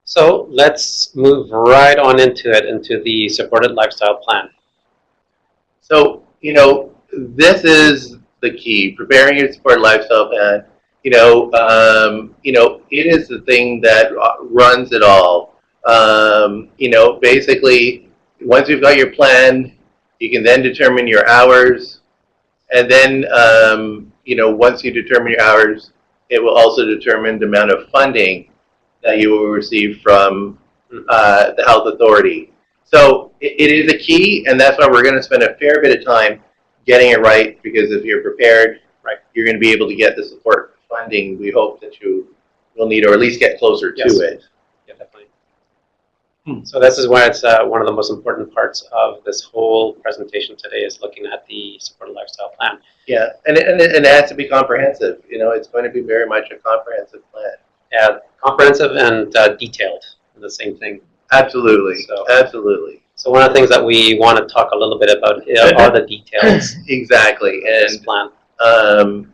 So let's move right on into it, into the supported lifestyle plan. So, this is the key, preparing your supported lifestyle plan. It is the thing that runs it all. Basically, once you've got your plan, you can then determine your hours. And then, once you determine your hours, it will also determine the amount of funding that you will receive from the health authority. So it is a key, and that's why we're going to spend a fair bit of time getting it right, because if you're prepared, right, you're going to be able to get the support funding we hope that you will need, or at least get closer to it. Yeah, definitely. So this is why it's one of the most important parts of this whole presentation today, is looking at the supported lifestyle plan. Yeah, and it has to be comprehensive. It's going to be very much a comprehensive plan. Yeah, comprehensive and detailed, the same thing. Absolutely, absolutely. So one of the things that we want to talk a little bit about are the details. Exactly, and this plan. And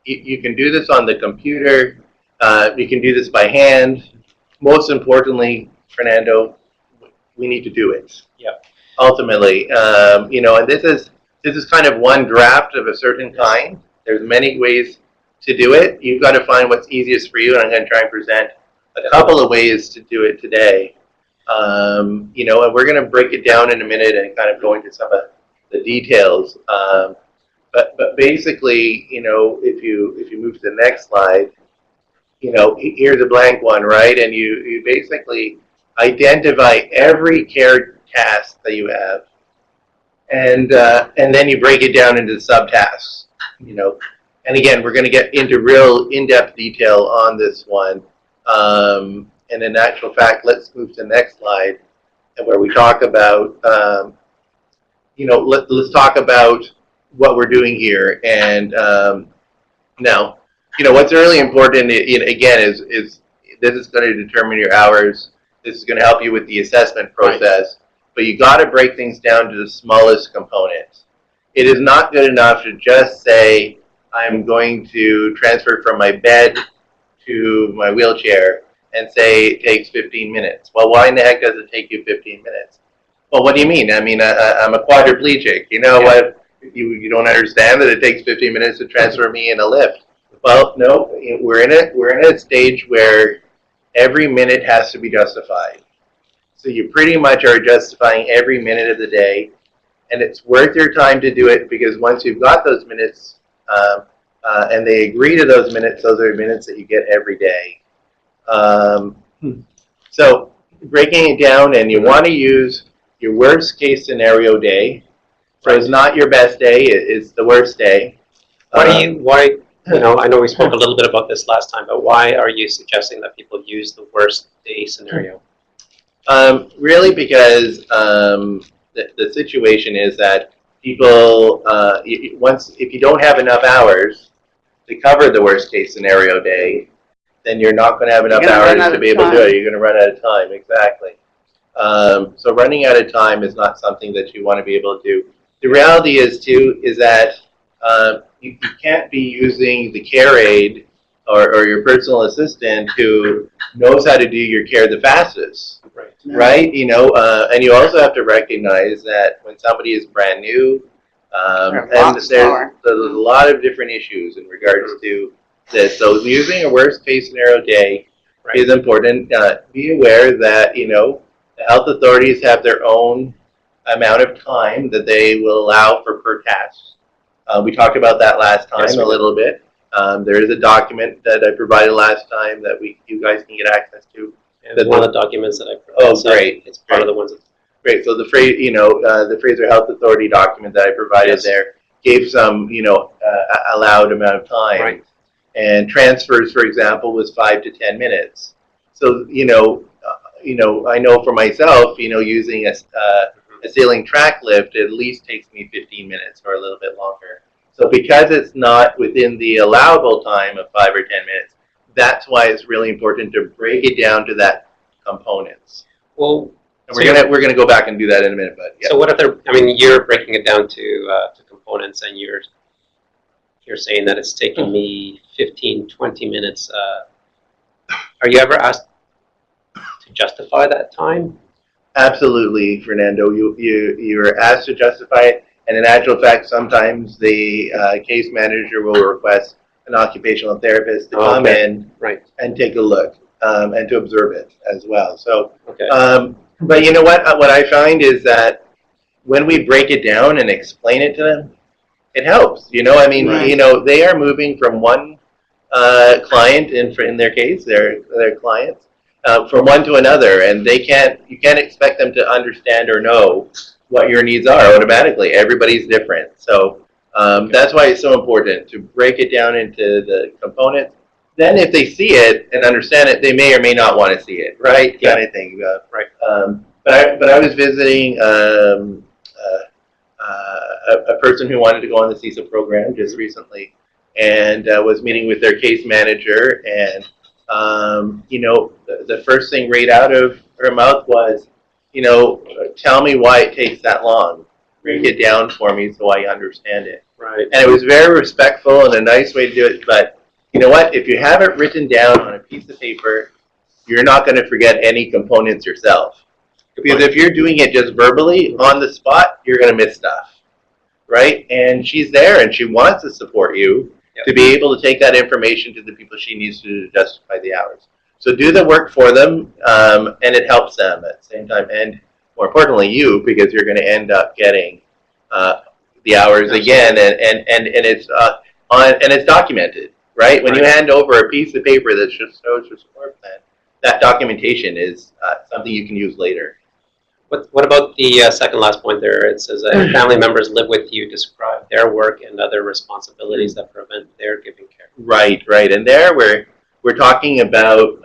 you can do this on the computer. You can do this by hand. Most importantly, Fernando, we need to do it. Yeah. Ultimately, and this is kind of one draft of a certain kind. There's many ways to do it. You've got to find what's easiest for you, and I'm going to try and present a couple of ways to do it today. And we're going to break it down in a minute and kind of go into some of the details. But basically, if you move to the next slide, here's a blank one, right? And you basically identify every care task that you have, and then you break it down into subtasks. And again, we're going to get into real in-depth detail on this one. And in actual fact, let's move to the next slide, and where we talk about, let's talk about what we're doing here. And now, what's really important, again, is this is going to determine your hours. This is going to help you with the assessment process. But you got to break things down to the smallest components. It is not good enough to just say, I'm going to transfer from my bed to my wheelchair and say it takes 15 minutes. Well, why in the heck does it take you 15 minutes? Well, what do you mean? I mean, I'm a quadriplegic. What? You don't understand that it takes 15 minutes to transfer me in a lift. Well, no, we're in a stage where every minute has to be justified. So you pretty much are justifying every minute of the day, and it's worth your time to do it, because once you've got those minutes, and they agree to those minutes, those are minutes that you get every day. So breaking it down, and you want to use your worst case scenario day. So it's not your best day, it's the worst day. Why, I know we spoke a little bit about this last time, but why are you suggesting that people use the worst day scenario? Really, because the situation is that people, if you don't have enough hours to cover the worst case scenario day, then you're not going to have enough hours to be able to do it. You're going to run out of time, exactly. So running out of time is not something that you want to be able to do. The reality is that you can't be using the care aide or your personal assistant who knows how to do your care the fastest, right? And you also have to recognize that when somebody is brand new, and there's a lot of different issues in regards to this. So using a worst case scenario day is important. Be aware that the health authorities have their own amount of time that they will allow for per task. We talked about that last time a little bit. There is a document that I provided last time that you guys can get access to. And one of the documents that I provided. Oh, great! It's part of the ones. Great. So the Fraser Health Authority document that I provided there gave some allowed amount of time. Right. And transfers, for example, was 5 to 10 minutes. So I know for myself, using a ceiling track lift, it at least takes me 15 minutes or a little bit longer. So because it's not within the allowable time of 5 or 10 minutes, that's why it's really important to break it down to that components. Well, and we're gonna go back and do that in a minute. But so what if they're? I mean, you're breaking it down to components, and you're saying that it's taking me 15, 20 minutes Are you ever asked to justify that time? Absolutely, Fernando. You're asked to justify it, and in actual fact, sometimes the case manager will request an occupational therapist to come in and take a look and to observe it as well. So, but you know what? What I find is that when we break it down and explain it to them, it helps. You know, I mean, you know, they are moving from one client in their case, their clients. From one to another, and you can't expect them to understand or know what your needs are automatically. Everybody's different. So that's why it's so important to break it down into the components. Then if they see it and understand it, they may or may not want to see it, right? Kind of thing. But I was visiting a person who wanted to go on the CSIL program just recently, and was meeting with their case manager, and you know, the first thing right out of her mouth was, you know, tell me why it takes that long. Break it down for me so I understand it. And it was very respectful and a nice way to do it. But you know what? If you have it written down on a piece of paper, you're not going to forget any components yourself. Because if you're doing it just verbally on the spot, you're going to miss stuff, right? And she's there and she wants to support you to be able to take that information to the people she needs to justify the hours. So do the work for them, and it helps them at the same time. And more importantly, you, because you're going to end up getting the hours again, and it's documented, right? When you hand over a piece of paper that just shows your support plan, that documentation is something you can use later. What about the second last point there? It says family members live with you, describe their work and other responsibilities that prevent their giving care. Right. And there we're talking about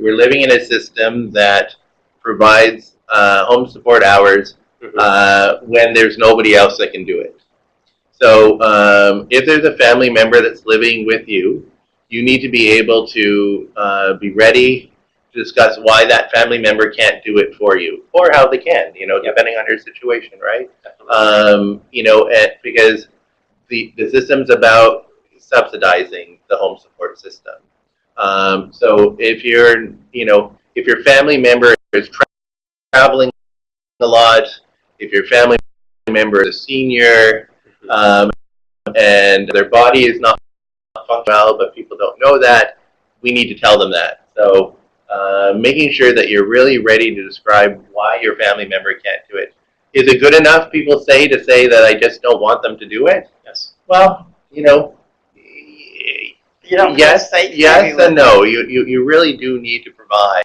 we're living in a system that provides home support hours when there's nobody else that can do it. So if there's a family member that's living with you, you need to be able to be ready to discuss why that family member can't do it for you, or how they can, you know, depending on your situation, right? Because the system's about subsidizing the home support system. So if your family member is traveling a lot, if your family member is a senior, and their body is not functioning well, but people don't know that, we need to tell them that. So making sure that you're really ready to describe why your family member can't do it. Is it good enough, people say, to say that I just don't want them to do it? Yes. Well, yes and no. You really do need to provide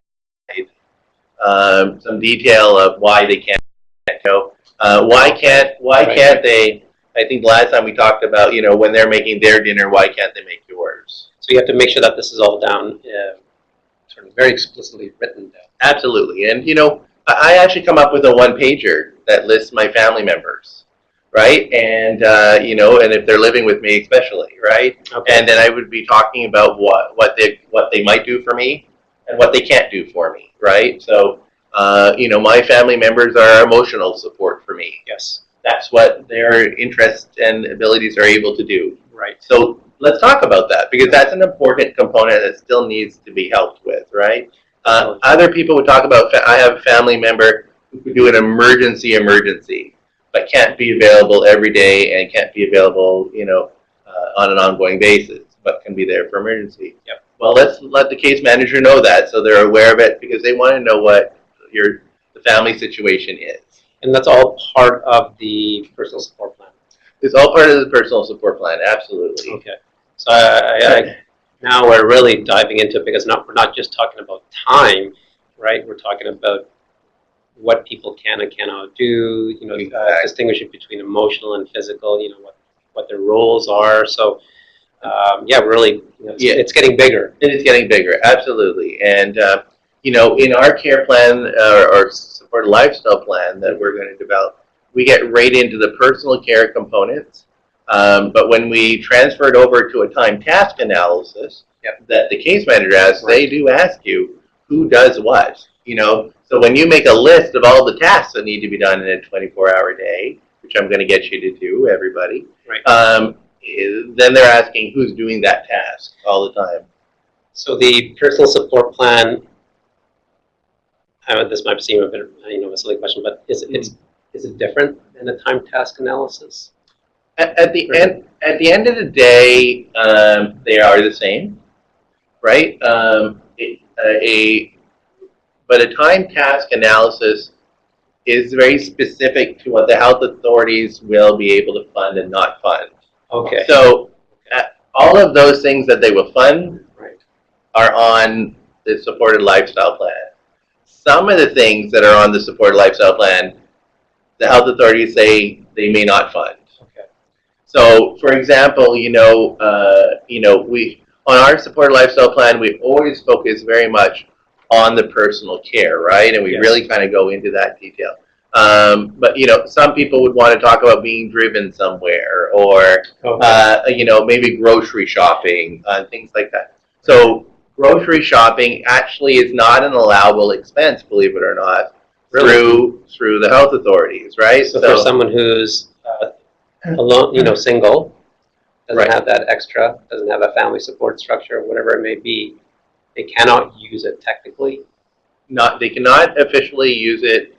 some detail of why they can't go. Why can't they? I think the last time we talked about, when they're making their dinner, why can't they make yours? So you have to make sure that this is all down, sort of very explicitly written down. Absolutely. And, I actually come up with a one-pager that lists my family members, right? And, and if they're living with me especially, right? Okay. And then I would be talking about what they might do for me and what they can't do for me, right? So, my family members are emotional support for me. Yes. That's what their interests and abilities are able to do. Right. So let's talk about that, because that's an important component that still needs to be helped with, right? Other people would talk about, I have a family member who could do an emergency, but can't be available every day and can't be available, on an ongoing basis, but can be there for emergency. Yep. Well, let's let the case manager know that, so they're aware of it, because they want to know what the family situation is. And that's all part of the personal support plan. It's all part of the personal support plan, absolutely. Okay. So now we're really diving into it, because we're not just talking about time, right? We're talking about what people can and cannot do, distinguishing between emotional and physical, what their roles are. So, really, it's getting bigger. It is getting bigger, absolutely. And, in our care plan or supported lifestyle plan that we're going to develop, we get right into the personal care components. But when we transfer it over to a time task analysis that the case manager asks, they do ask you who does what. So when you make a list of all the tasks that need to be done in a 24-hour day, which I'm going to get you to do, everybody, then they're asking who's doing that task all the time. So the personal support plan, this might seem a bit, a silly question, but is it different than a time task analysis? At the end of the day, they are the same, right? But a time task analysis is very specific to what the health authorities will be able to fund and not fund. Okay. So all of those things that they will fund are on the supported lifestyle plan. Some of the things that are on the supported lifestyle plan, the health authorities say they may not fund. Okay. So, for example, we on our supported lifestyle plan, we always focus very much on the personal care, right? And we really kind of go into that detail. But some people would want to talk about being driven somewhere, or maybe grocery shopping, things like that. So grocery shopping actually is not an allowable expense, believe it or not, through the health authorities, right? So for someone who's alone, single, doesn't have that extra, doesn't have a family support structure, whatever it may be, they cannot use it technically. They cannot officially use it.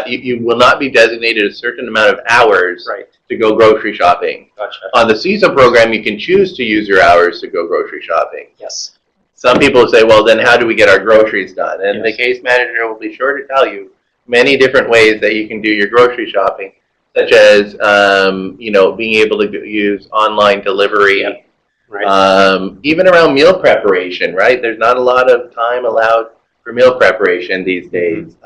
You will not be designated a certain amount of hours to go grocery shopping. Gotcha. On the CSIL program, you can choose to use your hours to go grocery shopping. Yes. Some people say, well, then how do we get our groceries done? And the case manager will be sure to tell you many different ways that you can do your grocery shopping, such as, being able to use online delivery, even around meal preparation, right? There's not a lot of time allowed for meal preparation these days.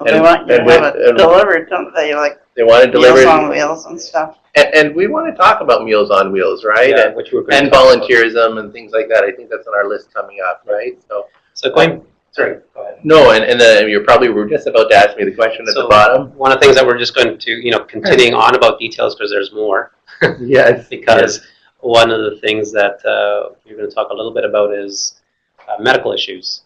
They want you to have it delivered, don't they? Like they want it delivered. Meals on Wheels and stuff. And we want to talk about Meals on Wheels, right? Yeah, and volunteerism and things like that. I think that's on our list coming up, right? So going, sorry, go ahead. No, and then you probably were just about to ask me the question at the bottom. One of the things that we're just going to, continuing on about details, because there's more. Yes. Because one of the things that you're going to talk a little bit about is medical issues.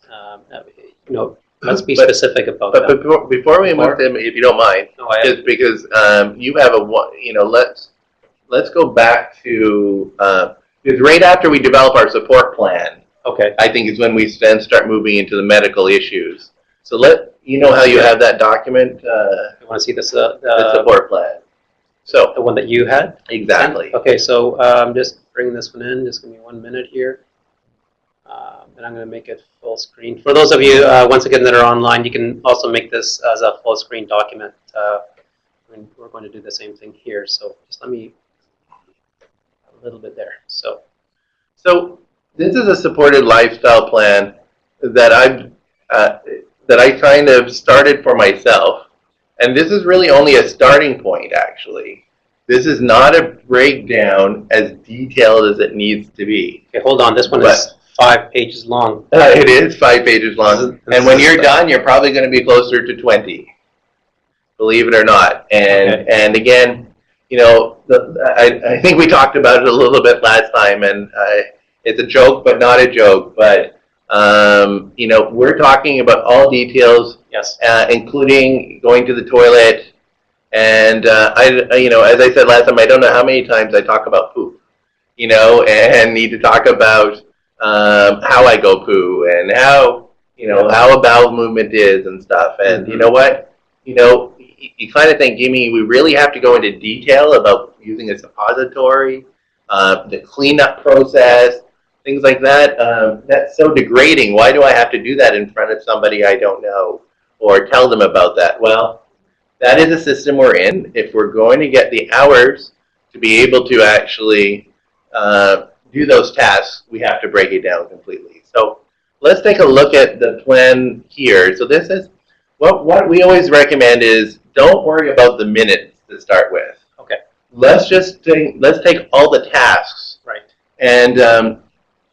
Let's be specific about that. But before we move to, if you don't mind, just because you have let's go back to, because right after we develop our support plan, I think is when we then start moving into the medical issues. So how you have that document. You want to see this? The support plan. So the one that you had? Exactly. Okay, so I'm just bringing this one in. Just give me 1 minute here. And I'm going to make it full screen. For those of you, once again, that are online, you can also make this as a full screen document. We're going to do the same thing here. So just let me, a little bit there. So this is a supported lifestyle plan that I kind of started for myself. And this is really only a starting point, actually. This is not a breakdown as detailed as it needs to be. Okay, hold on. This one is 5 pages long. It is 5 pages long. And when you're done, you're probably going to be closer to 20. Believe it or not. And again, I think we talked about it a little bit last time, and it's a joke, but not a joke. But we're talking about all details, including going to the toilet. And as I said last time, I don't know how many times I talk about poop, and need to talk about how I go poo and how a bowel movement is and stuff. And you know what? You kind of think, Jimmy, we really have to go into detail about using a suppository, the cleanup process, things like that. That's so degrading. Why do I have to do that in front of somebody I don't know or tell them about that? Well, that is a system we're in. If we're going to get the hours to be able to actually do those tasks, we have to break it down completely. So let's take a look at the plan here. So this is what we always recommend is don't worry about the minutes to start with. Okay. Let's take all the tasks. Right. And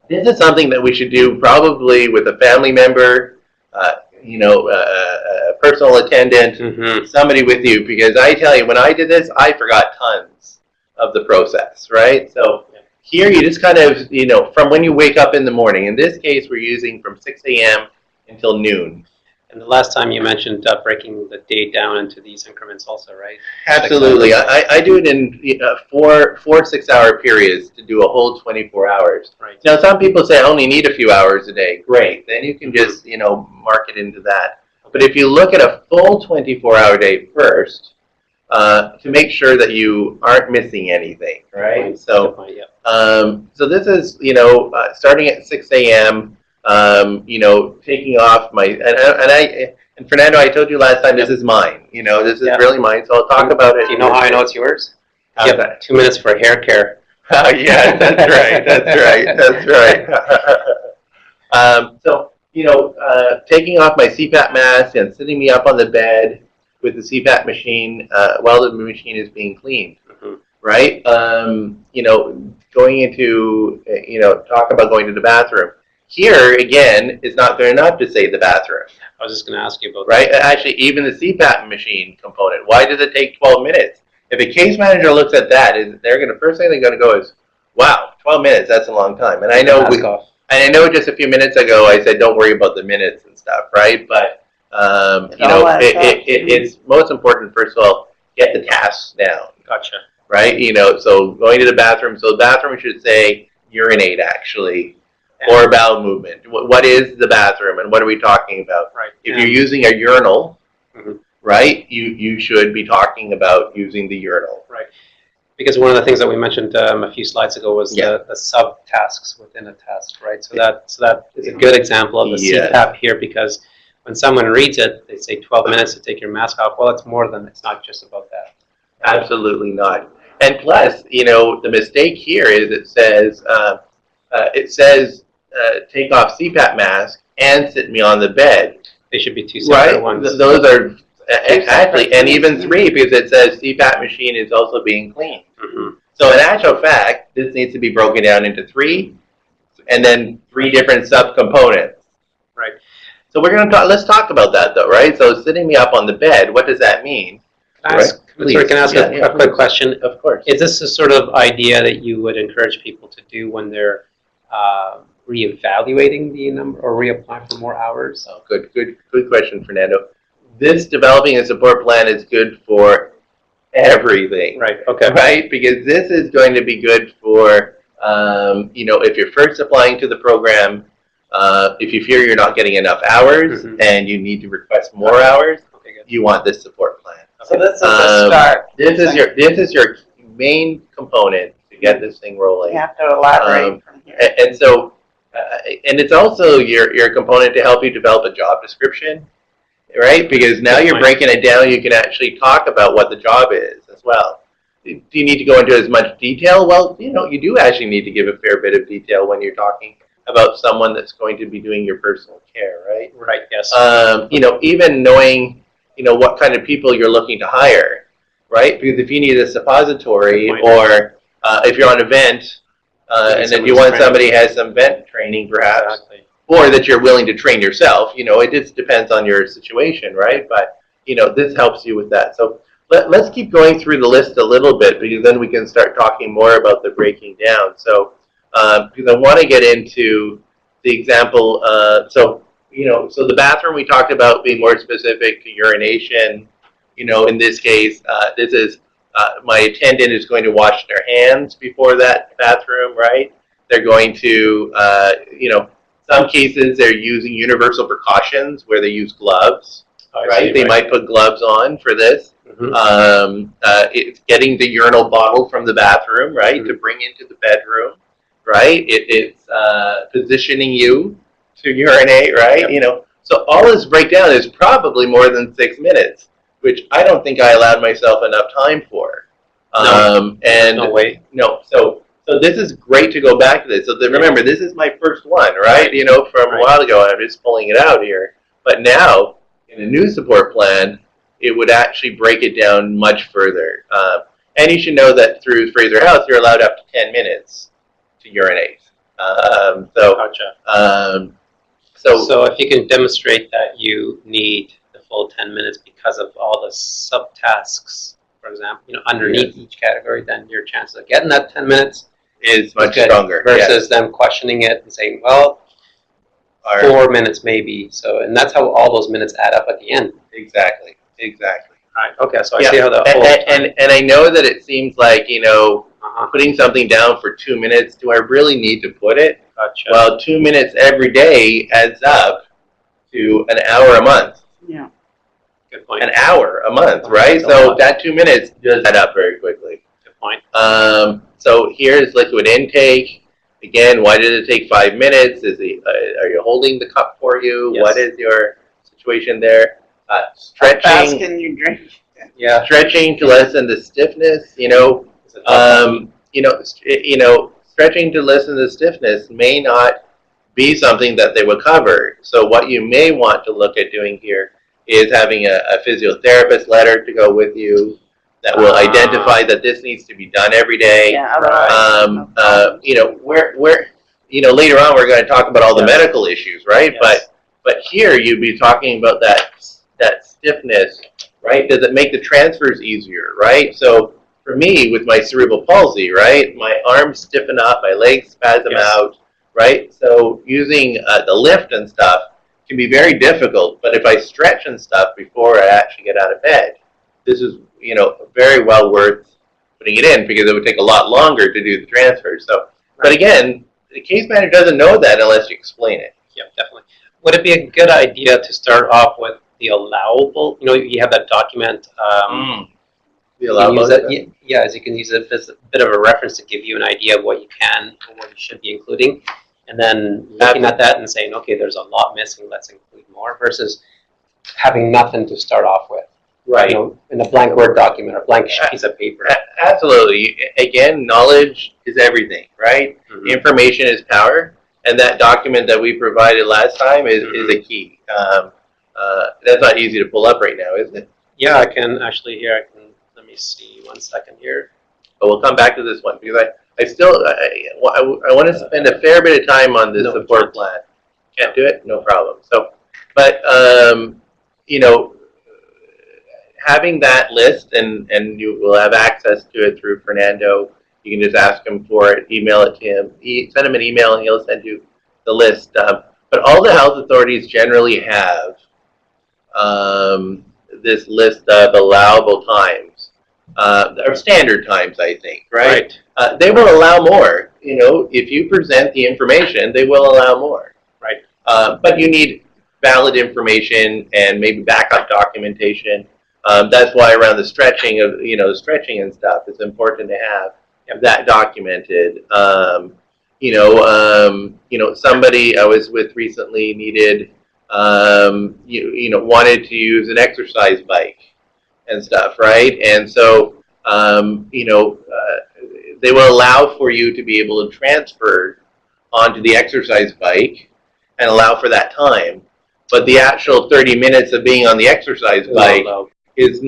this is something that we should do probably with a family member, a personal attendant, somebody with you, because I tell you, when I did this, I forgot tons of the process, right? So here you just kind of, from when you wake up in the morning. In this case, we're using from 6 a.m. until noon. And the last time you mentioned breaking the day down into these increments also, right? Absolutely. I do it in four 6-hour periods to do a whole 24 hours. Right. Now, some people say I only need a few hours a day. Great. Then you can just, mark it into that. But if you look at a full 24-hour day first, to make sure that you aren't missing anything, right? So, so this is, starting at 6 a.m., taking off my, and Fernando, I told you last time, this is mine. This is really mine, so I'll talk about it. Do you know how I know it's yours? How's that? 2 minutes for hair care. Oh, yeah, that's right, that's right. So, taking off my CPAP mask and sitting me up on the bed with the CPAP machine while the machine is being cleaned, right? Going into, talk about going to the bathroom. Here, again, is not good enough to say the bathroom. I was just going to ask you about that. Right? That. Actually, even the CPAP machine component. Why does it take 12 minutes? If a case manager looks at that, first thing they're going to go is, wow, 12 minutes, that's a long time. And I know just a few minutes ago I said don't worry about the minutes and stuff, right? But, it's most important, first of all, get the tasks down. Gotcha. Right? So going to the bathroom, so the bathroom should say urinate, actually. Or bowel movement. What is the bathroom, and what are we talking about? Right. If you're using a urinal, right, you should be talking about using the urinal. Right. Because one of the things that we mentioned a few slides ago was the sub-tasks within a task, right? So that is a good example of the CPAP here, because when someone reads it, they say 12 minutes to take your mask off. Well, it's more than, it's not just about that. Absolutely not. And plus, the mistake here is it says take off CPAP mask and sit me on the bed. They should be two separate ones. Those are actually, and even 3, because it says CPAP machine is also being cleaned. So in actual fact, this needs to be broken down into 3, and then 3 different subcomponents. Right. So let's talk about that though, right? So sitting me up on the bed, what does that mean? Can I ask a quick question? Of course. Is this a sort of idea that you would encourage people to do when they're reevaluating the number or reapplying for more hours? Oh, good question, Fernando. This developing a support plan is good for everything. Right. Okay. Right, because this is going to be good for if you're first applying to the program, if you fear you're not getting enough hours and you need to request more hours, you want this support plan. So this is the start. This is your main component to get this thing rolling. You have to elaborate from here. And so, and it's also your component to help you develop a job description, right? Because now you're breaking it down, you can actually talk about what the job is as well. Do you need to go into as much detail? Well, you do actually need to give a fair bit of detail when you're talking about someone that's going to be doing your personal care, right? Right, yes. Even knowing, what kind of people you're looking to hire, right? Because if you need a suppository or if you're on a vent, and then you want somebody who has some vent training perhaps, or that you're willing to train yourself, it just depends on your situation, right? But, this helps you with that. So let's keep going through the list a little bit, because then we can start talking more about the breaking down. So, because I want to get into the example, so the bathroom we talked about being more specific to urination. In this case, this is my attendant is going to wash their hands before that bathroom, right? They're going to, some cases they're using universal precautions where they use gloves, right? They might put gloves on for this. It's getting the urinal bottle from the bathroom, right, to bring into the bedroom, right? It's positioning you to urinate, right? So all this breakdown is probably more than 6 minutes, which I don't think I allowed myself enough time for. No way. No. So this is great to go back to this. So remember, this is my first one, right? From a while ago, I'm just pulling it out here. But now, in a new support plan, it would actually break it down much further. And you should know that through Fraser House, you're allowed up to 10 minutes to urinate. Gotcha. So if you can demonstrate that you need the full 10 minutes because of all the subtasks, for example, underneath each category, then your chances of getting that 10 minutes is much stronger. Versus them questioning it and saying, well, are 4 minutes maybe. So, and that's how all those minutes add up at the end. exactly. Right. Okay. So I Yeah. see how the whole And I know that it seems like, you know, uh-huh. putting something down for 2 minutes, do I really need to put it? Gotcha. Well, 2 minutes every day adds up to an hour a month. Yeah. Good point. An hour a month, That's right? a So lot. that 2 minutes does add up very quickly. Good point. So here's liquid intake. Again, why did it take 5 minutes? Are you holding the cup for you? Yes. What is your situation there? How fast Stretching. can you drink? Yeah. Stretching to lessen the stiffness. You know, stretching to lessen the stiffness may not be something that they would cover. So what you may want to look at doing here is having a physiotherapist letter to go with you that will identify that this needs to be done every day. Yeah, otherwise, Later on we're going to talk about all the Yes. medical issues, right? Yes. But here you'd be talking about that stiffness, right? Does it make the transfers easier, right? So for me, with my cerebral palsy, right, my arms stiffen up, my legs spasm Yes. out, right? So using the lift and stuff can be very difficult. But if I stretch and stuff before I actually get out of bed, this is, very well worth putting it in because it would take a lot longer to do the transfer. So, but again, the case manager doesn't know that unless you explain it. Yeah, definitely. Would it be a good idea to start off with the allowable? You have that document. The You can allowable. use that, yeah, as you can use it as a bit of a reference to give you an idea of what you can or what you should be including, and then looking at that and saying, okay, there's a lot missing, let's include more, versus having nothing to start off with. Right. In a blank Word document or blank piece of paper. Absolutely. Again, knowledge is everything, right? Mhm. Information is power, and that document that we provided last time is a key. That's not easy to pull up right now, isn't it? Yeah, I can actually here. Let me see 1 second here. But we'll come back to this one because I want to spend a fair bit of time on this No, support plan. Can't do it? No problem. So, but having that list and you will have access to it through Fernando. You can just ask him for it, email it to him. Send him an email and he'll send you the list. But all the health authorities generally have this list of allowable times, or standard times, I think, right? They will allow more. If you present the information, they will allow more. Right. But you need valid information and maybe backup documentation. That's why around the stretching stretching and stuff, it's important to have that documented. Somebody I was with recently needed, wanted to use an exercise bike and stuff, right? And so, they will allow for you to be able to transfer onto the exercise bike and allow for that time. But the actual 30 minutes of being on the exercise bike is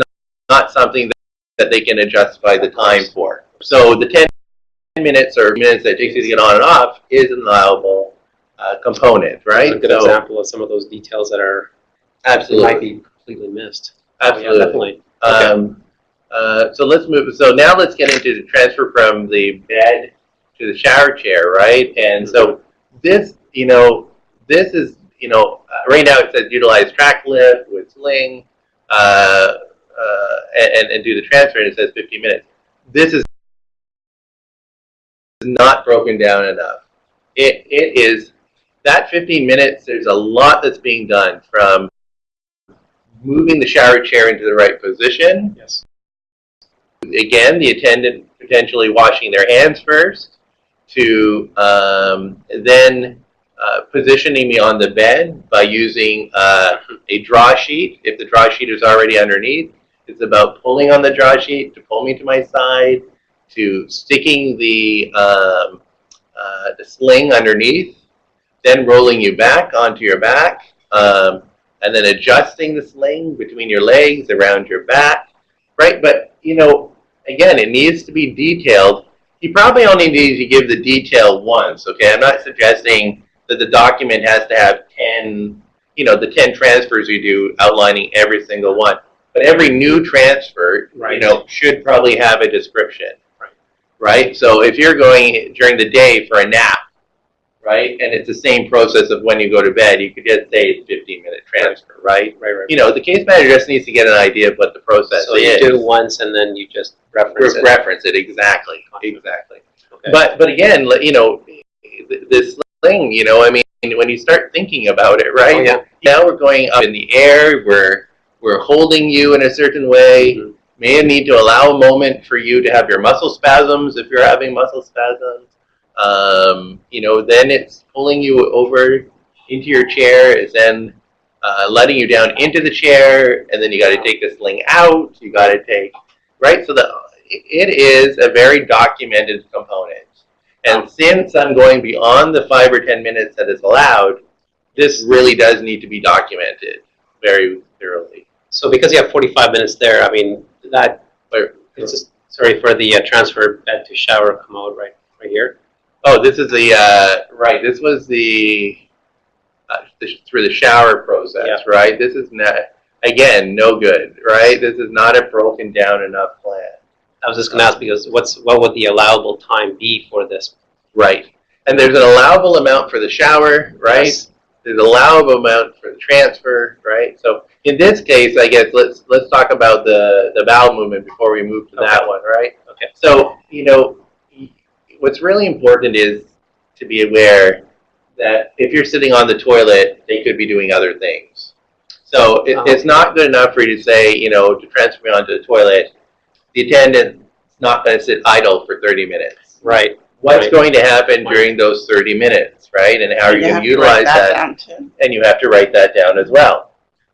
not something that they can justify the time for. So the 10 minutes or minutes that it takes you to get on and off is an allowable component, right? That's a good example of some of those details that are absolutely might be completely missed. Absolutely. Yeah, definitely. Okay. So let's move. So now let's get into the transfer from the bed to the shower chair, right? And so this, this is, right now it says utilize track lift with sling and do the transfer, and it says 15 minutes. This is not broken down enough. It is that 15 minutes. There's a lot that's being done from moving the shower chair into the right position. Yes. Again, the attendant potentially washing their hands first, to then positioning me on the bed by using a draw sheet. If the draw sheet is already underneath, it's about pulling on the draw sheet to pull me to my side, to sticking the sling underneath, then rolling you back onto your back, and then adjusting the sling between your legs, around your back, right? But, again, it needs to be detailed. You probably only need to give the detail once, okay? I'm not suggesting that the document has to have 10, the 10 transfers you do outlining every single one. But every new transfer, should probably have a description, right? So if you're going during the day for a nap, right? And it's the same process of when you go to bed. You could just say it's 15-minute transfer, right? Right. You know, the case manager just needs to get an idea of what the process So is. you do once and then you just reference it. Reference it, exactly. Okay. But again, you know, this thing, you know, I mean, when you start thinking about it, right? Oh, yeah. Now we're going up in the air, we're holding you in a certain way. Mhm. May need to allow a moment for you to have your muscle spasms if you're having muscle spasms. You know, then it's pulling you over into your chair, it's then letting you down into the chair, and then you got to take the sling out, you got to take, right? So it is a very documented component. And since I'm going beyond the 5 or 10 minutes that is allowed, this really does need to be documented very thoroughly. So because you have 45 minutes there, I mean, that, it's just, sorry, for the transfer bed to shower commode right here. Oh, this is the, right, this was the through the shower process, Yeah. right? This is not, again, no good, right? This is not a broken down enough plan. I was just going to ask because what would the allowable time be for this? Right. And there's an allowable amount for the shower, right? Yes. There's an allowable amount for the transfer, right? So in this case, I guess let's talk about the bowel movement before we move to that one, right? Okay. So, you know, what's really important is to be aware that if you're sitting on the toilet, they could be doing other things. So it's not good enough for you to say, you know, to transfer me onto the toilet, the attendant's not going to sit idle for 30 minutes. Right. What's going to happen during those 30 minutes, right? And how are you going to utilize that? And you have to write that down as well.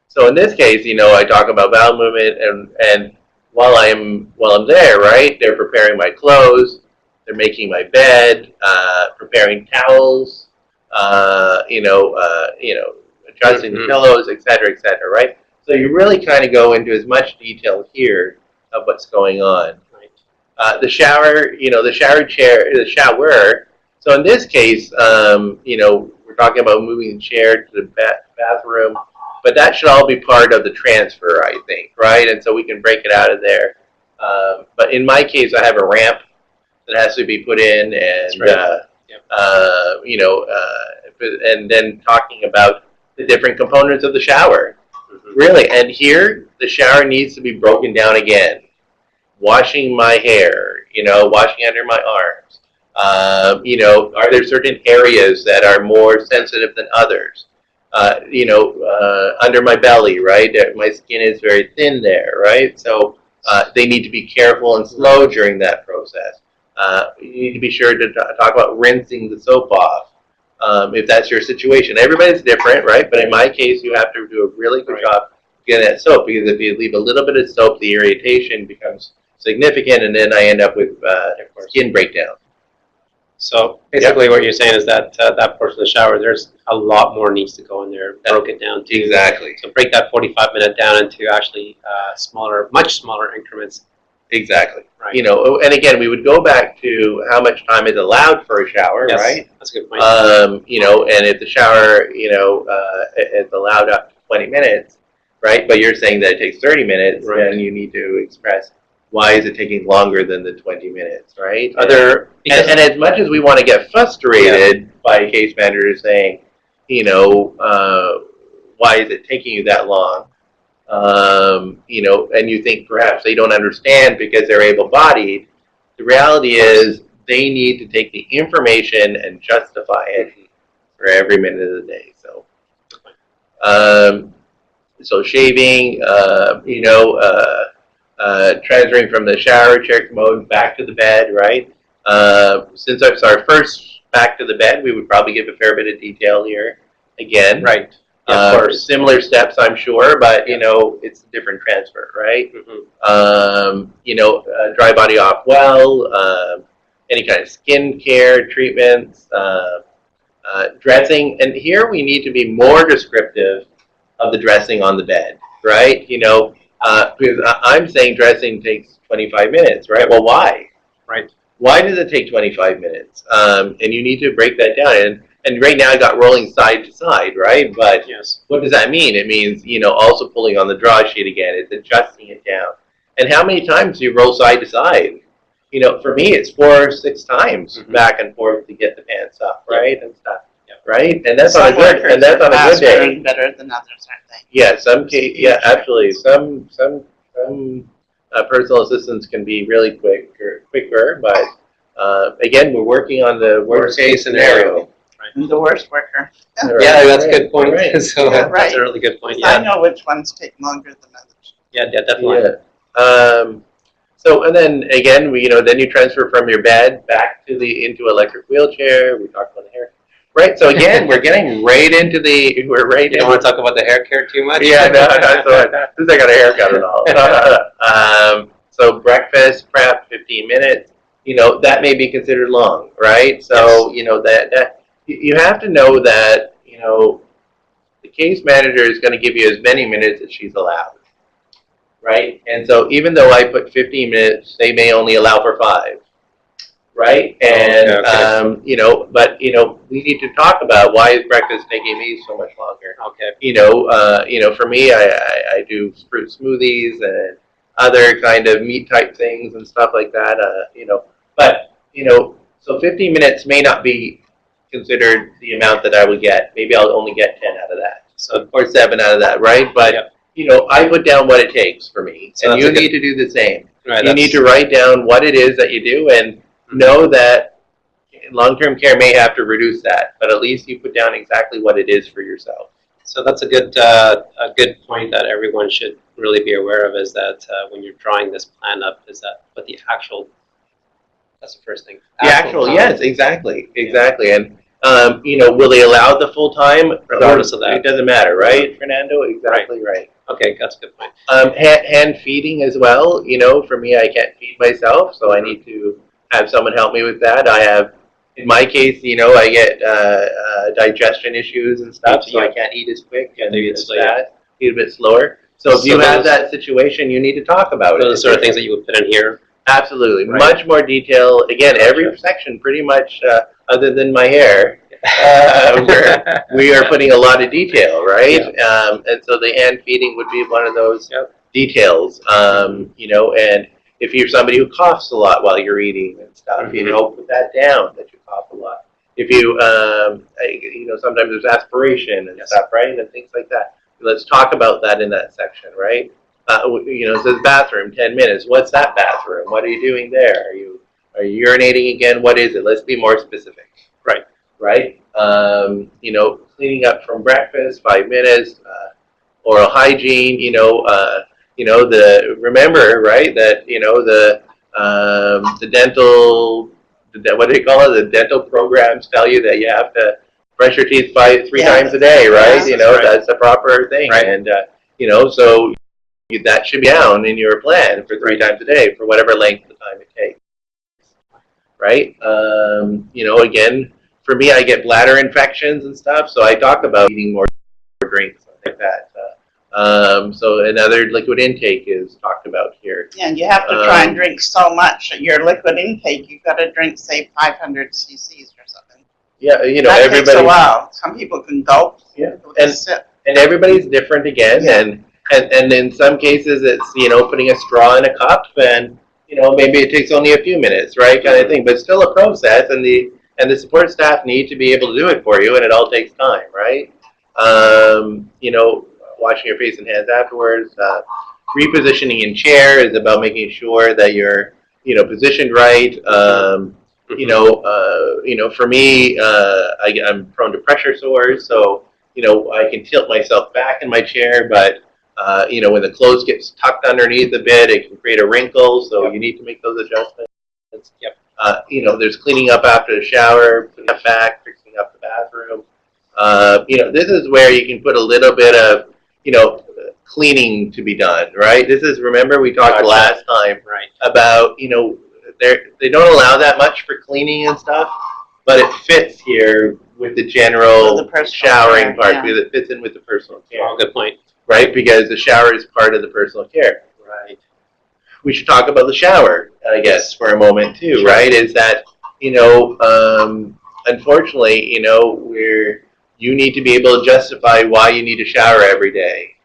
So in this case, you know, I talk about bowel movement, and while I'm there, right, they're preparing my clothes, they're making my bed, preparing towels, adjusting the pillows, et cetera, right? So you really kind of go into as much detail here of what's going on. The shower, you know, the shower chair, the shower. So in this case, you know, we're talking about moving the chair to the bathroom, but that should all be part of the transfer, I think, right? And so we can break it out of there. But in my case, I have a ramp that has to be put in, and you know, and then talking about the different components of the shower, really. And here, the shower needs to be broken down again. Washing my hair, you know, washing under my arms. You know, are there certain areas that are more sensitive than others? You know, under my belly, right? My skin is very thin there, right? So they need to be careful and slow during that process. You need to be sure to talk about rinsing the soap off, if that's your situation. Everybody's different, right? But in my case, you have to do a really good job getting that soap, because if you leave a little bit of soap, the irritation becomes significant, and then I end up with skin breakdown. So basically what you're saying is that that portion of the shower, there's a lot more needs to go in there, broke it down to. Exactly. So break that 45-minute down into actually much smaller increments. Exactly. Right. You know, and again, we would go back to how much time is allowed for a shower, Yes, right? that's a good point. You know, and if the shower, you know, is allowed up to 20 minutes, right? But you're saying that it takes 30 minutes, then you need to express why is it taking longer than the 20 minutes, right? And as much as we want to get frustrated by a case manager saying, you know, why is it taking you that long? You know, and you think perhaps they don't understand because they're able-bodied. The reality is they need to take the information and justify it for every minute of the day. So shaving, you know, transferring from the shower chair commode back to the bed, right? Since it's our first back to the bed, we would probably give a fair bit of detail here again. Right. Similar steps, I'm sure, but you know, it's a different transfer, right? You know, dry body off well, any kind of skin care treatments, dressing, and here we need to be more descriptive of the dressing on the bed, right? You know, because I'm saying dressing takes 25 minutes, right? Well, why? Right. Why does it take 25 minutes? And you need to break that down. And right now I got rolling side to side, right? But what does that mean? It means, you know, also pulling on the draw sheet again. It's adjusting it down. And how many times do you roll side to side? you know, for me, it's 4 or 6 times Mhm. back and forth to get the pants up, right, and stuff, Yeah. right? And that's on Some a good, workers and that's are on a good faster day. and better than others, aren't they? Yeah, yeah, absolutely. Some personal assistants can be really quicker, but again, we're working on the worst case scenario. I'm the worst worker. Yeah, that's a good point. Right. So Yeah, that's right. a really good point. I Yeah, know which ones take longer than others. yeah, definitely. Yeah. So, and then again, then you transfer from your bed back to into electric wheelchair. We talked about the hair, right? So again, we're getting right into You don't want to talk about the hair care too much? Yeah, no, since I got a haircut and all. So breakfast prep, 15 minutes. That may be considered long, right? So that you have to know that the case manager is going to give you as many minutes as she's allowed. Right? And so even though I put 15 minutes, they may only allow for 5. Right? And, okay. But, we need to talk about why is breakfast taking me so much longer. Okay. For me, I do fruit smoothies and other kind of meat type things and stuff like that, But, so 15 minutes may not be considered the amount that I would get. Maybe I'll only get 10 out of that. Or 7 out of that, right? But, Yep. I put down what it takes for me, So and you need to do the same. Right, You need to write down what it is that you do, and know that long-term care may have to reduce that, but at least you put down exactly what it is for yourself. So that's a good point that everyone should really be aware of, is that when you're drawing this plan up, is that what the actual, that's the first thing. The actual yes, exactly. And will they allow the full time? Regardless of that. It doesn't matter, right, Fernando? Exactly right. Okay, that's a good point. Hand feeding as well. For me, I can't feed myself, so I need to have someone help me with that. I have, in my case, I get digestion issues and stuff, so I can't eat as quick and eat a bit slower. So if you have that situation, you need to talk about it. Those are the sort of things that you would put in here. Absolutely, Right. much more detail. Again, every section, pretty much, other than my hair, we are putting a lot of detail, right? And so the hand feeding would be one of those details. And if you're somebody who coughs a lot while you're eating and stuff, put that down that you cough a lot. If you, sometimes there's aspiration and stuff, right, and things like that. Let's talk about that in that section, right? It says bathroom, 10 minutes. What's that bathroom? What are you doing there? Are you urinating again? What is it? Let's be more specific. Right? Cleaning up from breakfast, 5 minutes. Oral hygiene. Remember, right, that the dental, what do they call it? The dental programs tell you that you have to brush your teeth 3 times a day, right? That's the proper thing, Right. and so that should be down in your plan for 3 times a day for whatever length of time it takes, right? Again, for me, I get bladder infections and stuff, so I talk about eating more drinks like that. So another liquid intake is talked about here. Yeah, and you have to try and drink so much. Your liquid intake, you've got to drink, say, 500 cc's or something. Yeah, that everybody. takes a while. Some people can gulp. Yeah, Sip. and everybody's different again, and in some cases it's putting a straw in a cup, and maybe it takes only a few minutes, right, kind of thing, but still a process, and the support staff need to be able to do it for you, and it all takes time, right? Washing your face and hands afterwards. Repositioning in chair is about making sure that you're positioned right. For me, I'm prone to pressure sores, so I can tilt myself back in my chair, but when the clothes gets tucked underneath a bit, it can create a wrinkle, so you need to make those adjustments. There's cleaning up after the shower, putting it back, fixing up the bathroom. This is where you can put a little bit of cleaning to be done, right? Remember we talked last time about they don't allow that much for cleaning and stuff, but it fits here with the general showering part, because it fits in with the personal care. Oh, good point. Right, because the shower is part of the personal care. Right. We should talk about the shower, I guess, for a moment too. Sure. Right? Is that unfortunately, you need to be able to justify why you need to shower every day.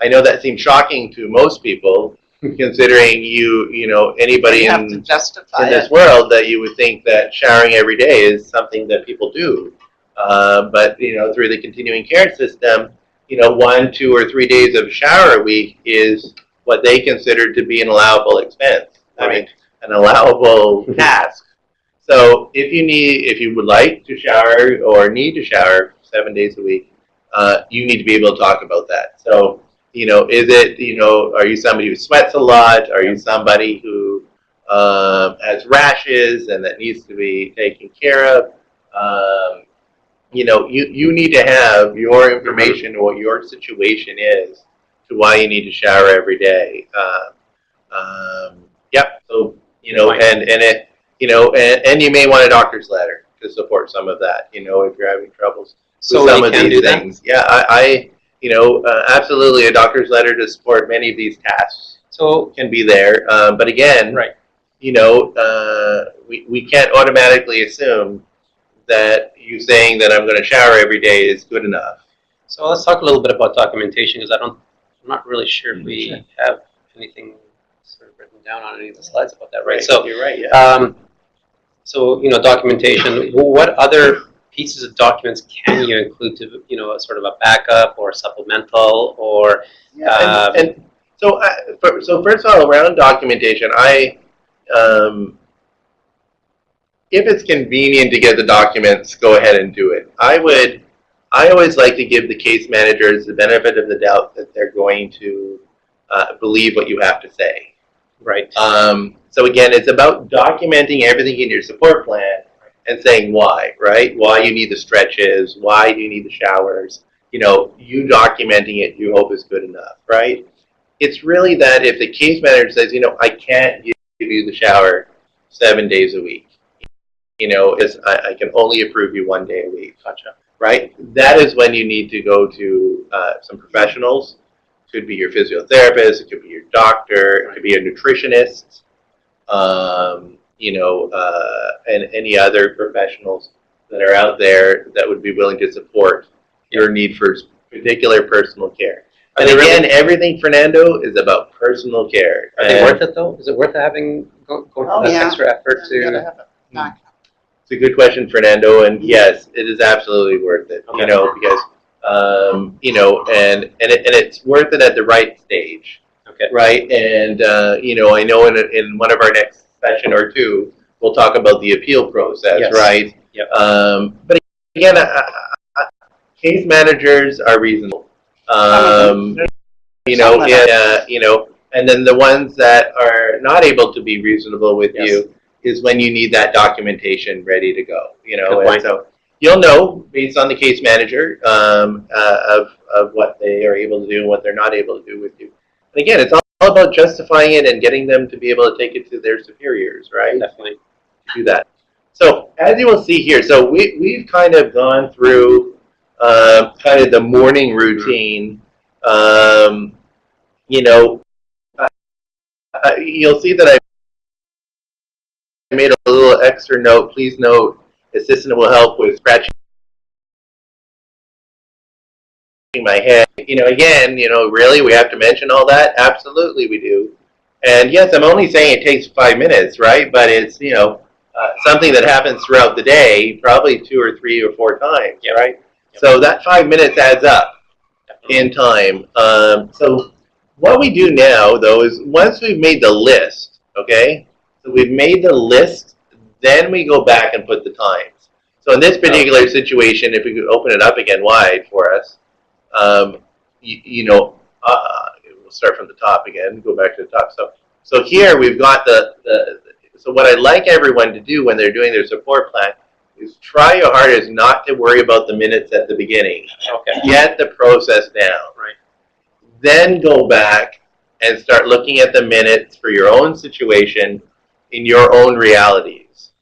I know that seems shocking to most people, considering you know, anybody You have to in justify this it. world that you would think that showering every day is something that people do. But, you know, through the continuing care system, you know, 1, 2, or 3 days of shower a week is what they consider to be an allowable expense. I mean, an allowable task. So if you would like to shower or need to shower 7 days a week, you need to be able to talk about that. So, you know, is it, you know, are you somebody who sweats a lot? Are you somebody who has rashes and that needs to be taken care of? You know, you need to have your information or what your situation is to why you need to shower every day. Yep. So, you know, and it, you know, and you may want a doctor's letter to support some of that, you know, if you're having troubles with some of these things. Yeah, I you know, absolutely a doctor's letter to support many of these tasks can be there. But again, you know, we can't automatically assume that you saying that I'm going to shower every day is good enough. So let's talk a little bit about documentation, because I'm not really sure if we have anything sort of written down on any of the slides about that, right? So you're right. Yeah. So you know, documentation. What other pieces of documents can you include to, you know, sort of a backup or a supplemental or? Yeah, and so so first of all, around documentation, if it's convenient to get the documents, go ahead and do it. I always like to give the case managers the benefit of the doubt that they're going to believe what you have to say. Right. So again, it's about documenting everything in your support plan and saying why, right? Why you need the stretches, why you need the showers. You know, you documenting it, you hope is good enough, right? It's really that if the case manager says, you know, I can't give you the shower 7 days a week, you know, I can only approve you 1 day a week. Gotcha. Right? That is when you need to go to some professionals. Could be your physiotherapist, it could be your doctor, it could be a nutritionist, you know, and any other professionals that are out there that would be willing to support your need for particular personal care. And again, everything, Fernando, is about personal care. Are they worth it though? Is it worth having going through that extra effort to? It's a good question, Fernando, and yes, it is absolutely worth it. Okay. You know, because you know, and it's worth it at the right stage. Okay. Right, and you know, I know in one of our next session or two, we'll talk about the appeal process. Yes. Right. Yep. But again, case managers are reasonable. You know, you know, and then the ones that are not able to be reasonable with you is when you need that documentation ready to go. You know, and so you'll know based on the case manager of what they are able to do and what they're not able to do with you. And again, it's all about justifying it and getting them to be able to take it to their superiors, right? Definitely. Do that. So as you will see here, so we've kind of gone through kind of the morning routine. You know, you'll see that I made a little extra note. Please note, assistant will help with scratching my head. You know, again, you know, really, we have to mention all that? Absolutely we do. And yes, I'm only saying it takes 5 minutes, right? But it's, you know, something that happens throughout the day, probably 2 or 3 or 4 times, right? So that 5 minutes adds up in time. So what we do now, though, is once we've made the list, okay? So we've made the list, then we go back and put the times. So in this particular situation, if we could open it up again wide for us, you know, we'll start from the top again, go back to the top. So here we've got so what I'd like everyone to do when they're doing their support plan is try your hardest not to worry about the minutes at the beginning. Okay. Get the process down. Right. Then go back and start looking at the minutes for your own situation in your own realities.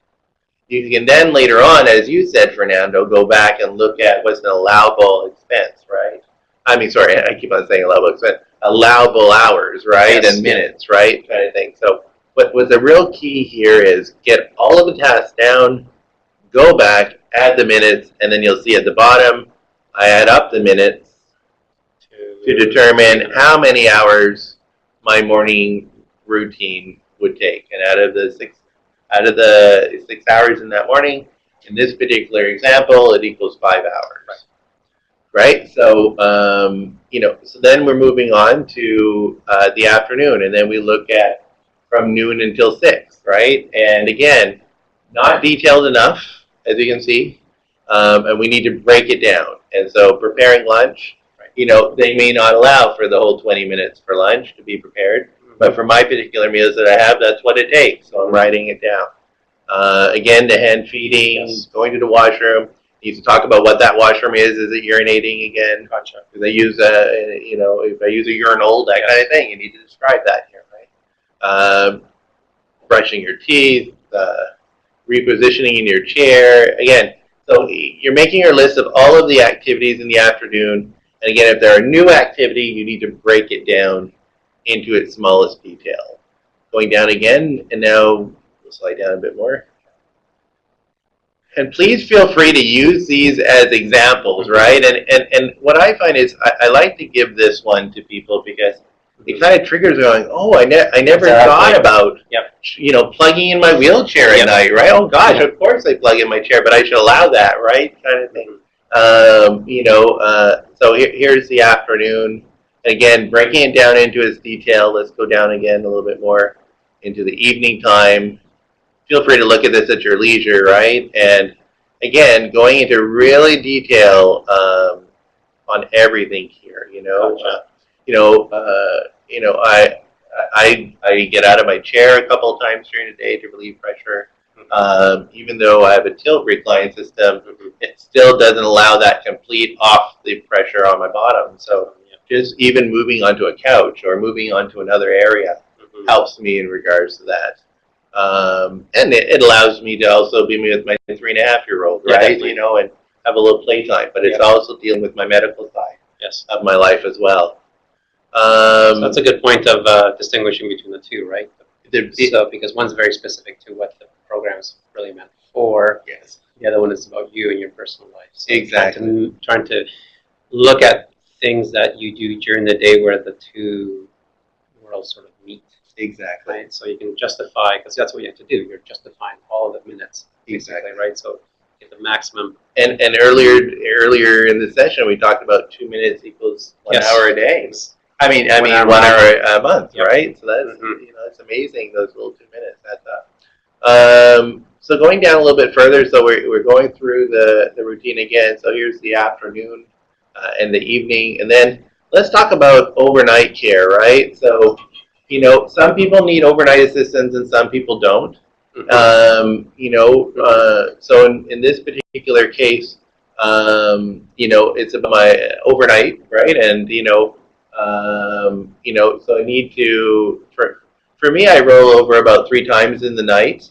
You can then later on, as you said, Fernando, go back and look at what's an allowable expense, right? I mean, sorry, I keep on saying allowable expense. Allowable hours, right? Yes, and minutes, right? Kind of thing. So what's the real key here is get all of the tasks down, go back, add the minutes, and then you'll see at the bottom, I add up the minutes to determine how many hours my morning routine would take. And out of the 6 hours in that morning, in this particular example, it equals 5 hours. Right? So, so then we're moving on to the afternoon, and then we look at from noon until 6, right? And again, not detailed enough, as you can see, and we need to break it down. And so preparing lunch, they may not allow for the whole 20 minutes for lunch to be prepared, but for my particular meals that I have, that's what it takes. So I'm writing it down. Again, the hand feeding, going to the washroom. Needs to talk about what that washroom is. Is it urinating again? Gotcha. Because I use if I use a urinal, that kind of thing. You need to describe that here, right? Brushing your teeth, repositioning in your chair. Again, so you're making your list of all of the activities in the afternoon. And again, if there are new activity, you need to break it down into its smallest detail. Going down again, and now we'll slide down a bit more. And please feel free to use these as examples, right? And what I find is I like to give this one to people because it kind of triggers going, oh, I never thought about, plugging in my wheelchair at night, right? Oh gosh, of course I plug in my chair, but I should allow that, right? Kind of thing. So here's the afternoon. Again, breaking it down into its detail. Let's go down again a little bit more into the evening time. Feel free to look at this at your leisure, right? And again, going into really detail on everything here. I get out of my chair a couple of times during the day to relieve pressure. Even though I have a tilt recline system, it still doesn't allow that complete off the pressure on my bottom. So just even moving onto a couch or moving onto another area helps me in regards to that. And it allows me to also be with my 3.5-year-old, right? And have a little playtime. But it's also dealing with my medical side of my life as well. So that's a good point of distinguishing between the two, right? So because one's very specific to what the program's really meant for. Yes. The other one is about you and your personal life. So exactly. Trying to look at things that you do during the day where the two worlds sort of meet. Exactly. Right? So you can justify, because that's what you have to do. You're justifying all of the minutes. Exactly. Right? So get the maximum. And earlier in the session, we talked about 2 minutes equals 1 hour a day. I mean, 1 hour a month, right? So that's that's amazing. Those little 2 minutes adds up. So going down a little bit further, so we're going through the routine again. So here's the afternoon and the evening, and then let's talk about overnight care, right? So some people need overnight assistance and some people don't. So in this particular case, it's about my overnight, right? And so I need to, for me, I roll over about 3 times in the night.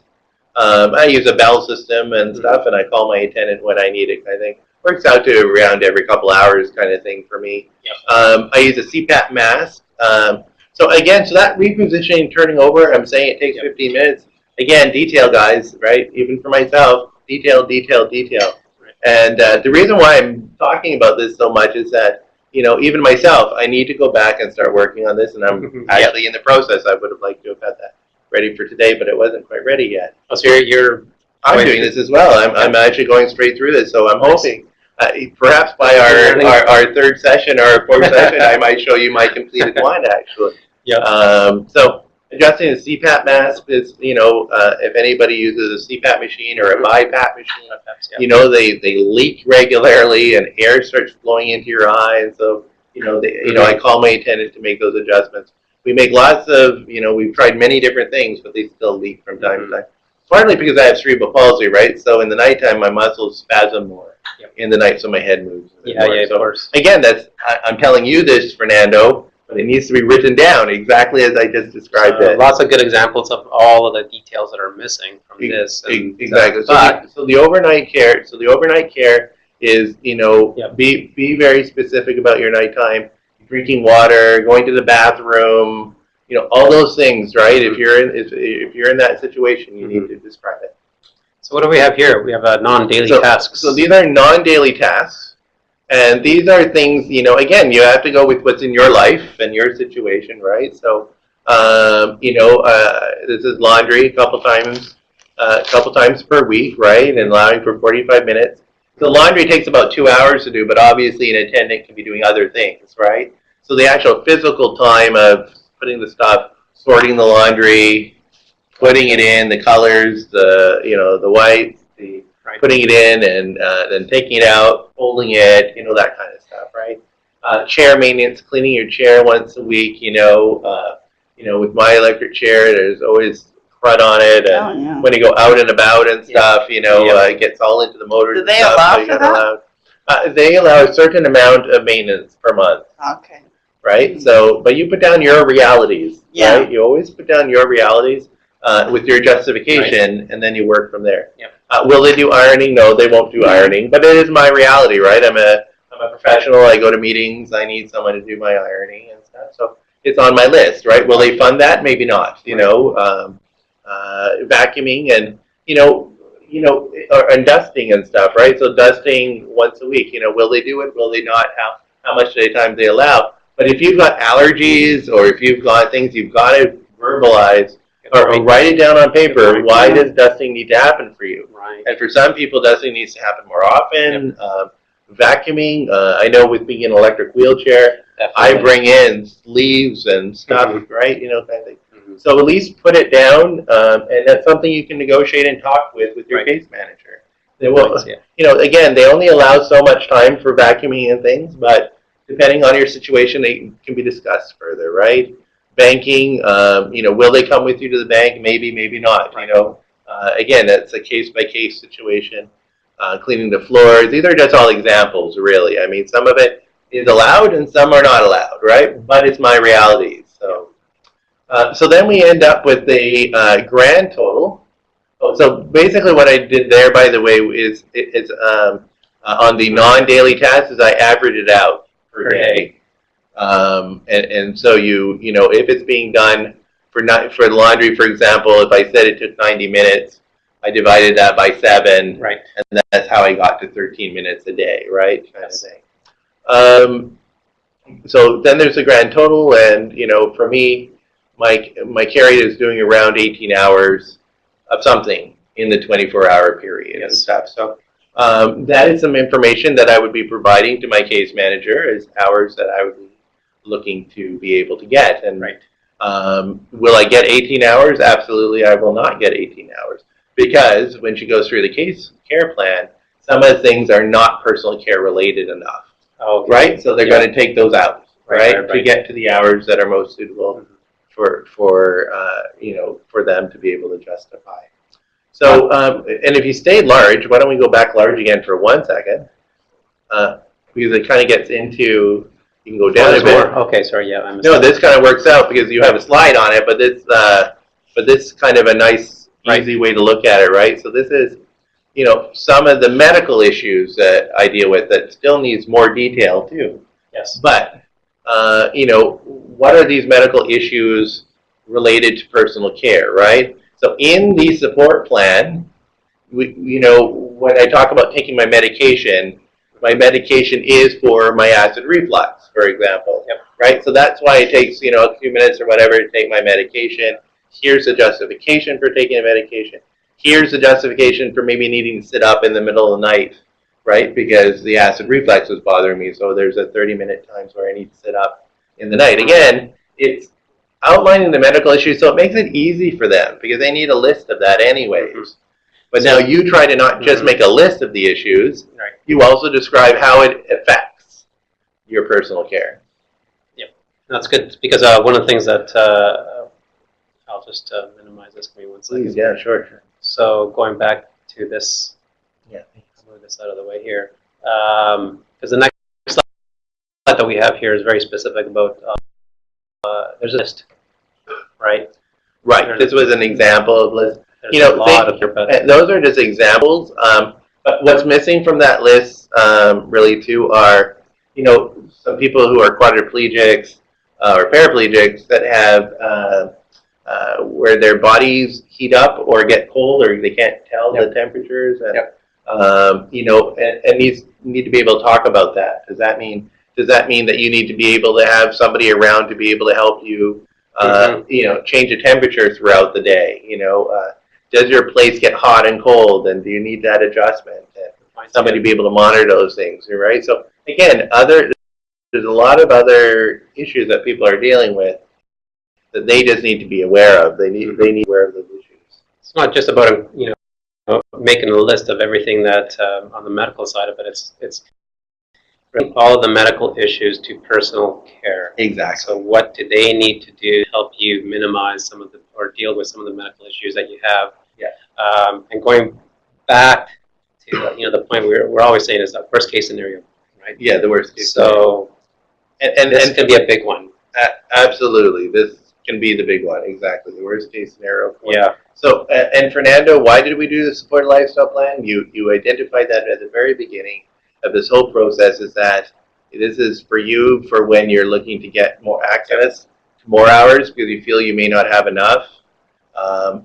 I use a bell system and stuff, and I call my attendant when I need it, I think. Works out to around every couple hours kind of thing for me. I use a CPAP mask. So again, so that repositioning, turning over, I'm saying it takes 15 minutes. Again, detail, guys, right? Even for myself, detail. Right. And the reason why I'm talking about this so much is that, even myself, I need to go back and start working on this, and I'm actually in the process. I would have liked to have had that ready for today, but it wasn't quite ready yet. Oh, so I'm doing this as well. I'm actually going straight through this, so I'm hoping perhaps by our third session or our fourth session, I might show you my completed one, actually. So adjusting the CPAP mask is, if anybody uses a CPAP machine or a BiPAP machine, they leak regularly and air starts flowing into your eye, and so I call my attendant to make those adjustments. We make lots of, we've tried many different things, but they still leak from time to time. Partly because I have cerebral palsy, right? So in the nighttime, my muscles spasm more in the night, so my head moves. Of course. Again, I'm telling you this, Fernando, but it needs to be written down exactly as I just described it. Lots of good examples of all of the details that are missing from this. Exactly. So the overnight care. So the overnight care is, be very specific about your nighttime. Drinking water, going to the bathroom, all those things, right? If you're in that situation, you need to describe it. So what do we have here? We have non-daily tasks. So these are non-daily tasks, and these are things, again, you have to go with what's in your life and your situation, right? So This is laundry a couple times per week, right? And allowing for 45 minutes. So laundry takes about 2 hours to do, but obviously an attendant can be doing other things, right? So the actual physical time of putting the stuff, sorting the laundry, putting it in, the colors, the whites, putting it in, and then taking it out, folding it, that kind of stuff, right? Chair maintenance, cleaning your chair once a week, with my electric chair, there's always crud on it, and when you go out and about and stuff, it gets all into the motors. Do they allow for that? They allow a certain amount of maintenance per month. Okay. Right? So, but you put down your realities, Yeah. right? You always put down your realities with your justification, and then you work from there. Yep. Will they do ironing? No, they won't do ironing, but it is my reality, right? I'm a professional. I go to meetings. I need someone to do my ironing and stuff. So it's on my list, right? Will they fund that? Maybe not. Vacuuming and and dusting and stuff, right? So dusting once a week. Will they do it? Will they not? How much time they allow? But if you've got allergies or if you've got things, you've got to verbalize or write it down on paper. Why does dusting need to happen for you? Right. And for some people, dusting needs to happen more often. Vacuuming, I know with being in an electric wheelchair, I bring in sleeves and stuff, right? Kind of thing. So at least put it down, and that's something you can negotiate and talk with your case manager. They will, again, they only allow so much time for vacuuming and things, but depending on your situation, they can be discussed further, right? Banking, will they come with you to the bank? Maybe, maybe not. Again, that's a case-by-case situation. Cleaning the floors. These are just all examples, really. I mean, some of it is allowed and some are not allowed, right? But it's my reality. So then we end up with the grand total. So basically what I did there, by the way, is on the non-daily tasks, is I average it out per day. And so if it's being done for laundry, for example, if I said it took 90 minutes, I divided that by 7, right, and that's how I got to 13 minutes a day, right? Kind of thing. So then there's a grand total, and for me, my carry is doing around 18 hours of something in the 24-hour period and stuff. So that is some information that I would be providing to my case manager as hours that I would be looking to be able to get. And will I get 18 hours? Absolutely, I will not get 18 hours. Because when she goes through the case care plan, some of the things are not personal care related enough, right? So they're going to take those out, right, to get to the hours that are most suitable for them to be able to justify. So, and if you stayed large, why don't we go back large again for 1 second? Because it kind of gets into, you can go down a bit. Okay, sorry, yeah. I No, this kind of works out because you have a slide on it, but this kind of a nice, easy way to look at it, right? So this is, some of the medical issues that I deal with that still needs more detail too. Yes. But, what are these medical issues related to personal care, right? So in the support plan, when I talk about taking my medication is for my acid reflux, for example, right? So that's why it takes, a few minutes or whatever to take my medication. Here's the justification for taking a medication. Here's the justification for maybe needing to sit up in the middle of the night, right? Because the acid reflux was bothering me. So there's a 30-minute times where I need to sit up in the night. Again, it's outlining the medical issues, so it makes it easy for them because they need a list of that anyways. But now you try to not just make a list of the issues, you also describe how it affects your personal care. Yep, that's good because one of the things that I'll just minimize this. Give me 1 second. Please, yeah, sure. So going back to this, I'll move this out of the way here, because the next slide that we have here is very specific about. There's a list, right? Right. This was an example of list. Those are just examples. But what's missing from that list, really, too, are some people who are quadriplegics or paraplegics that have. Where their bodies heat up or get cold or they can't tell the temperatures and and need to be able to talk about that. Does that mean that you need to be able to have somebody around to be able to help you You know, change of temperature throughout the day. You know, does your place get hot and cold, and do you need that adjustment? And somebody to be able to monitor those things, right? So again, there's a lot of other issues that people are dealing with that they just need to be aware of. They need to be aware of those issues. It's not just about, you know, making a list of everything that on the medical side of it. It's bring all of the medical issues to personal care. Exactly. So what do they need to do to help you minimize some of the, or deal with some of the medical issues that you have? Yeah. And going back to, you know, the point we're always saying is that worst case scenario, right? Yeah, the worst case. So, and this can be a big one. Absolutely, this can be the big one. Exactly, the worst case scenario. Yeah. So, and Fernando, why did we do the supported lifestyle plan? You identified that at the very beginning of this whole process, is that this is for you for when you're looking to get more access to more hours because you feel you may not have enough,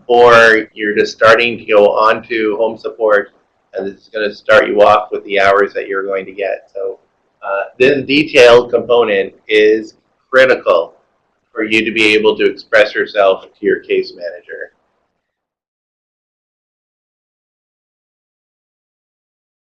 or you're just starting to go on to home support, and it's going to start you off with the hours that you're going to get. So this detailed component is critical for you to be able to express yourself to your case manager.